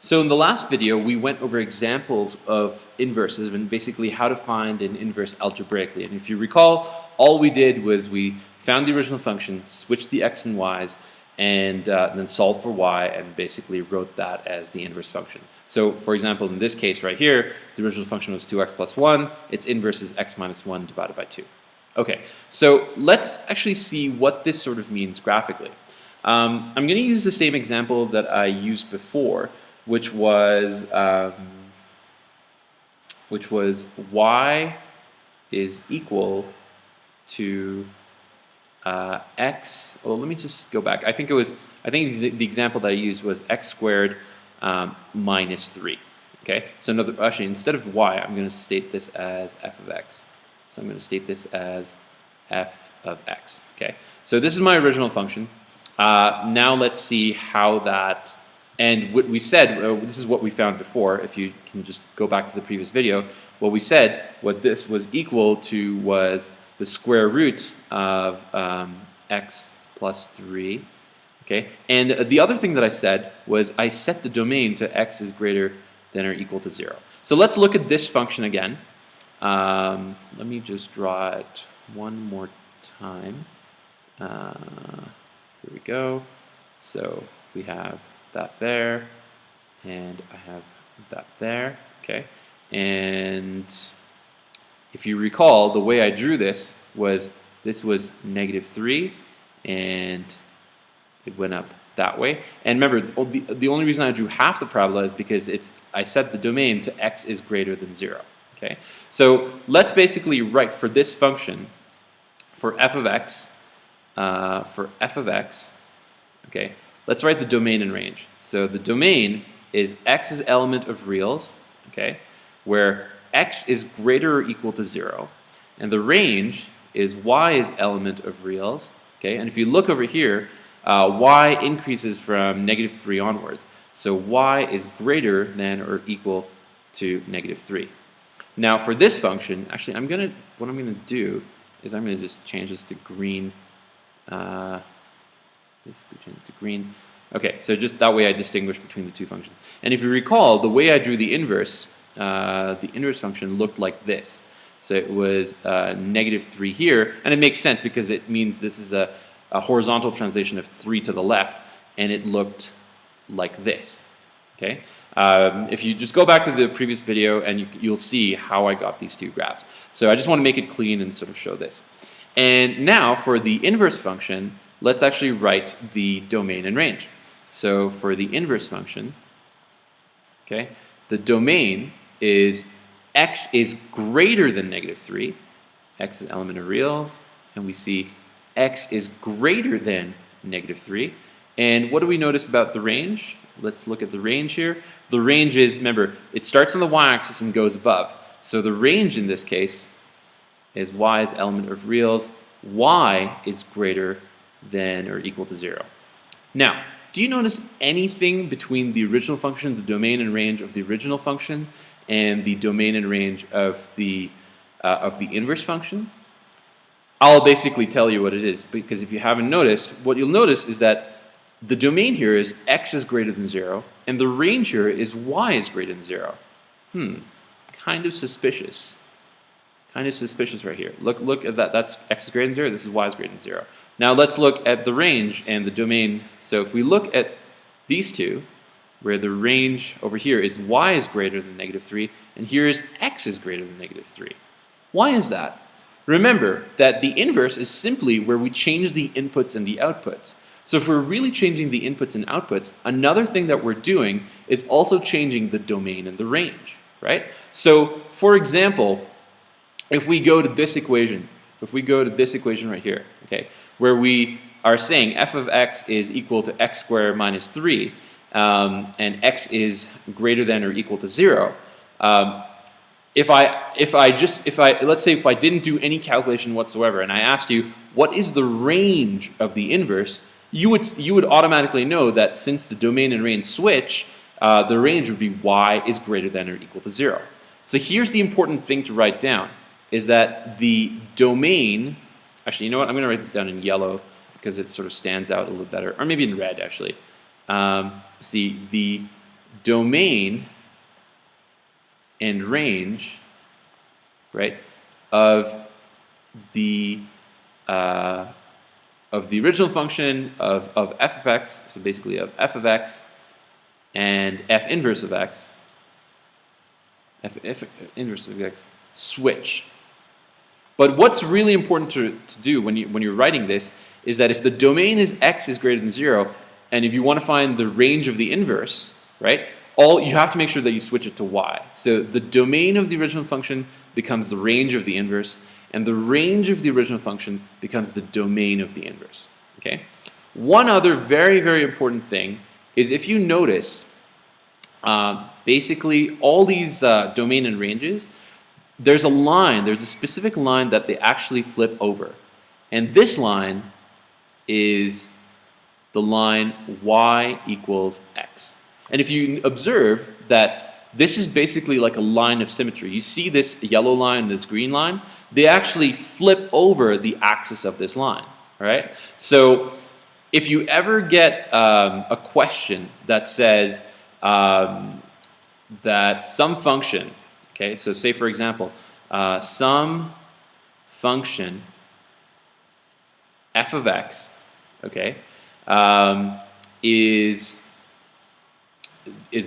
So in the last video, we went over examples of inverses and basically how to find an inverse algebraically. And if you recall, all we did was we found the original function, switched the x and y's, and then solved for y and basically wrote that as the inverse function. So for example, in this case right here, the original function was 2x plus 1. Its inverse is x minus 1 divided by 2. Okay, so let's actually see what this sort of means graphically. I'm going to use the same example that I used before, which was y is equal to x. Well, let me just go back. I think the example that I used was x squared minus 3. Okay, so actually instead of y, I'm going to state this as f of x. So I'm going to state this as f of x. Okay, so this is my original function. Now let's see how that. And what we said, this is what we found before, if you can just go back to the previous video, what we said, what this was equal to was the square root of x plus 3, okay? And the other thing that I said was I set the domain to x is greater than or equal to 0. So let's look at this function again. Let me just draw it one more time. Here we go. So we have that there, and I have that there, okay? And if you recall, the way I drew this was negative 3, and it went up that way. And remember, the only reason I drew half the parabola is because I set the domain to x is greater than 0, okay? So let's basically write for this function, for f of x, okay, let's write the domain and range. So the domain is x's element of reals, okay, where x is greater or equal to 0. And the range is y's element of reals, okay, and if you look over here, y increases from negative 3 onwards. So y is greater than or equal to negative 3. Now for this function, actually what I'm gonna do is I'm gonna just change this to green. Basically change it to green. Okay, so just that way I distinguish between the two functions. And if you recall, the way I drew the inverse function looked like this. So it was negative 3 here, and it makes sense because it means this is a horizontal translation of 3 to the left, and it looked like this. Okay, if you just go back to the previous video, and you'll see how I got these two graphs. So I just want to make it clean and sort of show this. And now for the inverse function, let's actually write the domain and range. So for the inverse function, okay, the domain is x is greater than negative 3. X is element of reals, and we see x is greater than negative 3. And what do we notice about the range? Let's look at the range here. The range is, remember, it starts on the y-axis and goes above. So the range in this case is y is element of reals. Y is greater than or equal to 0. Now, do you notice anything between the original function, the domain and range of the original function, and the domain and range of the inverse function? I'll basically tell you what it is, because if you haven't noticed, what you'll notice is that the domain here is x is greater than 0, and the range here is y is greater than 0. Kind of suspicious. Kind of suspicious right here. Look at that. That's x is greater than 0. This is y is greater than 0. Now let's look at the range and the domain. So if we look at these two, where the range over here is y is greater than negative 3, and here is x is greater than negative 3. Why is that? Remember that the inverse is simply where we change the inputs and the outputs. So if we're really changing the inputs and outputs, another thing that we're doing is also changing the domain and the range, right? So for example, if we go to this equation, right here, okay, where we are saying f of x is equal to x squared minus 3, and x is greater than or equal to 0, let's say if I didn't do any calculation whatsoever, and I asked you what is the range of the inverse, you would automatically know that since the domain and range switch, the range would be y is greater than or equal to 0. So here's the important thing to write down, is that the domain, actually, you know what, I'm going to write this down in yellow because it sort of stands out a little better, or maybe in red actually. See, the domain and range, right, of the original function of f of x, so basically of f of x and f inverse of x, f inverse of x, switch. But what's really important to do when you're writing this is that if the domain is x is greater than 0, and if you want to find the range of the inverse, right, you have to make sure that you switch it to y. So the domain of the original function becomes the range of the inverse, and the range of the original function becomes the domain of the inverse. Okay. One other very, very important thing is if you notice, basically all these domain and ranges, there's a specific line that they actually flip over. And this line is the line y equals x. And if you observe that this is basically like a line of symmetry. You see this yellow line, this green line, they actually flip over the axis of this line, right? So if you ever get a question that says that some function, okay, so say for example, some function f of x, okay, is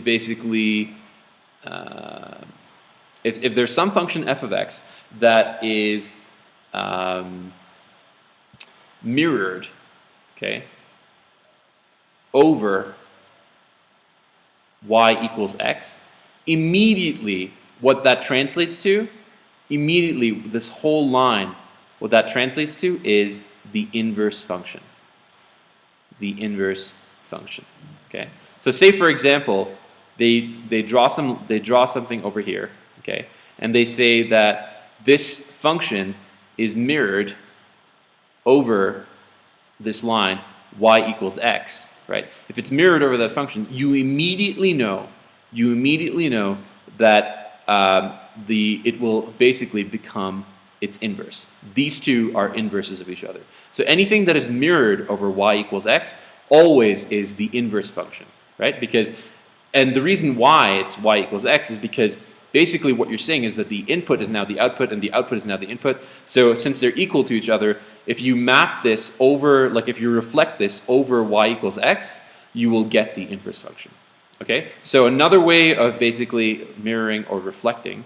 basically if there's some function f of x that is mirrored, okay, over y equals x, immediately what that translates to, this whole line, what that translates to is the inverse function. The inverse function. Okay. So say for example, they draw something over here, okay, and they say that this function is mirrored over this line y equals x, right? If it's mirrored over that function, you immediately know that it will basically become its inverse. These two are inverses of each other. So anything that is mirrored over y equals x always is the inverse function, right? And the reason why it's y equals x is because basically what you're saying is that the input is now the output and the output is now the input. So since they're equal to each other, if you map this over, like if you reflect this over y equals x, you will get the inverse function. Okay? So another way of basically mirroring or reflecting.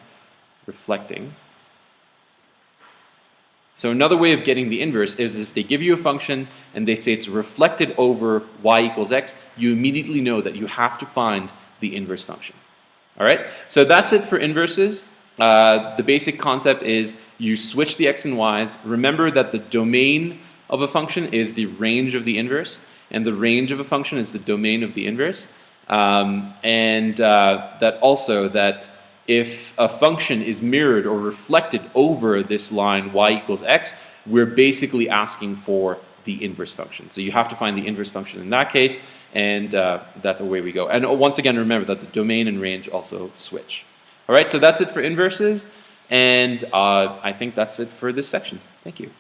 So another way of getting the inverse is if they give you a function and they say it's reflected over y equals x, you immediately know that you have to find the inverse function. All right? So that's it for inverses. The basic concept is you switch the x and y's. Remember that the domain of a function is the range of the inverse, and the range of a function is the domain of the inverse. That if a function is mirrored or reflected over this line y equals x, we're basically asking for the inverse function. So you have to find the inverse function in that case, and that's away we go. And once again, remember that the domain and range also switch. All right, so that's it for inverses, and I think that's it for this section. Thank you.